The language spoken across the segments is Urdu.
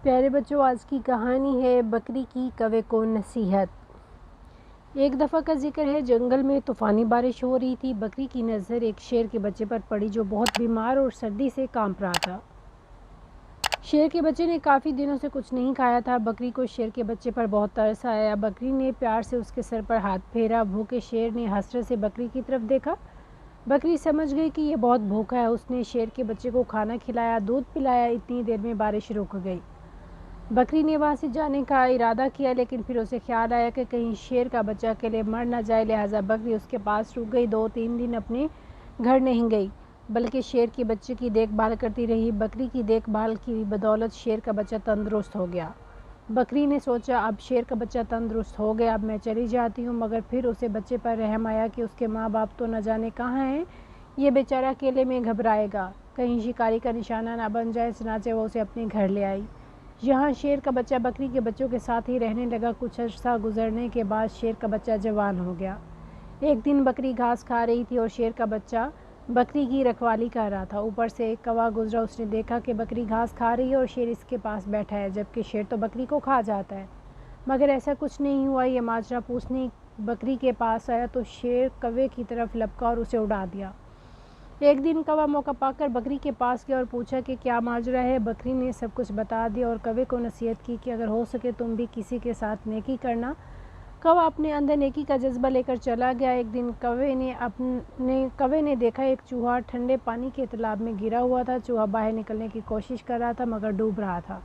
پیارے بچوں، آج کی کہانی ہے بکری کی کوے کو نصیحت۔ ایک دفعہ کا ذکر ہے، جنگل میں طوفانی بارش ہو رہی تھی۔ بکری کی نظر ایک شیر کے بچے پر پڑی جو بہت بیمار اور سردی سے کانپ رہا تھا۔ شیر کے بچے نے کافی دنوں سے کچھ نہیں کھایا تھا۔ بکری کو شیر کے بچے پر بہت ترس آیا۔ بکری نے پیار سے اس کے سر پر ہاتھ پھیرا۔ بھوکے شیر نے حسرت سے بکری کی طرف دیکھا۔ بکری سمجھ گئی کہ یہ بہت بھوکا ہے۔ اس نے شیر کے بچے کو کھانا کھلایا، دودھ پلایا۔ اتنی دیر میں بارش رک گئی۔ بکری نے وہاں سے جانے کا ارادہ کیا، لیکن پھر اسے خیال آیا کہ کہیں شیر کا بچہ اکیلے مر نہ جائے، لہٰذا بکری اس کے پاس رک گئی۔ 2-3 دن اپنے گھر نہیں گئی، بلکہ شیر کے بچے کی دیکھ بھال کرتی رہی۔ بکری کی دیکھ بھال کی بدولت شیر کا بچہ تندرست ہو گیا۔ بکری نے سوچا، اب شیر کا بچہ تندرست ہو گیا، اب میں چلی جاتی ہوں۔ مگر پھر اسے بچے پر رحم آیا کہ اس کے ماں باپ تو نہ جانے کہاں ہیں، یہ بیچارہ اکیلے میں گھبرائے گا، کہیں شکاری کا نشانہ نہ بن جائے۔ چنانچہ وہ اسے اپنے گھر لے آئی۔ یہاں شیر کا بچہ بکری کے بچوں کے ساتھ ہی رہنے لگا۔ کچھ عرصہ گزرنے کے بعد شیر کا بچہ جوان ہو گیا۔ ایک دن بکری گھاس کھا رہی تھی اور شیر کا بچہ بکری کی رکھوالی کر رہا تھا۔ اوپر سے ایک کوا گزرا۔ اس نے دیکھا کہ بکری گھاس کھا رہی ہے اور شیر اس کے پاس بیٹھا ہے، جبکہ شیر تو بکری کو کھا جاتا ہے۔ مگر ایسا کچھ نہیں ہوا۔ یہ ماجرا پوچھنے بکری کے پاس آیا تو شیر کوے کی طرف لپکا اور اسے اڑا دیا۔ ایک دن کوا موقع پا کر بکری کے پاس گیا اور پوچھا کہ کیا ماجرا ہے۔ بکری نے سب کچھ بتا دیا اور کوے کو نصیحت کی کہ اگر ہو سکے تم بھی کسی کے ساتھ نیکی کرنا۔ کوا اپنے اندر نیکی کا جذبہ لے کر چلا گیا۔ ایک دن کوے نے دیکھا ایک چوہا ٹھنڈے پانی کے تالاب میں گرا ہوا تھا۔ چوہا باہر نکلنے کی کوشش کر رہا تھا مگر ڈوب رہا تھا۔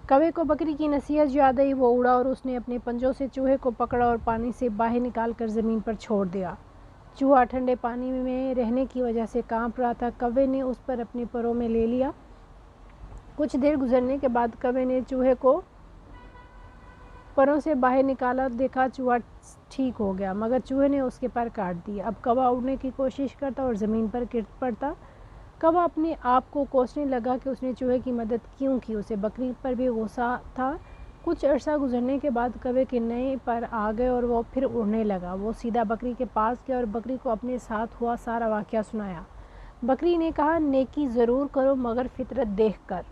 کوے کو بکری کی نصیحت یاد آئی۔ وہ اڑا اور اس نے اپنے پنجوں سے چوہے کو پکڑا اور پانی سے باہر نکال کر زمین پر چھوڑ دیا۔ چوہا ٹھنڈے پانی میں رہنے کی وجہ سے کانپ رہا تھا۔ کوے نے اس پر اپنے پروں میں لے لیا۔ کچھ دیر گزرنے کے بعد کوے نے چوہے کو پروں سے باہر نکالا۔ دیکھا چوہا ٹھیک ہو گیا، مگر چوہے نے اس کے پر کاٹ دیے۔ اب کوا اڑنے کی کوشش کرتا اور زمین پر گر پڑتا۔ کوا اپنے آپ کو کوسنے لگا کہ اس نے چوہے کی مدد کیوں کی۔ اسے بکری پر بھی غصہ تھا۔ کچھ عرصہ گزرنے کے بعد کوے کے نئے پر آ گئے اور وہ پھر اڑنے لگا۔ وہ سیدھا بکری کے پاس گیا اور بکری کو اپنے ساتھ ہوا سارا واقعہ سنایا۔ بکری نے کہا، نیکی ضرور کرو مگر فطرت دیکھ کر۔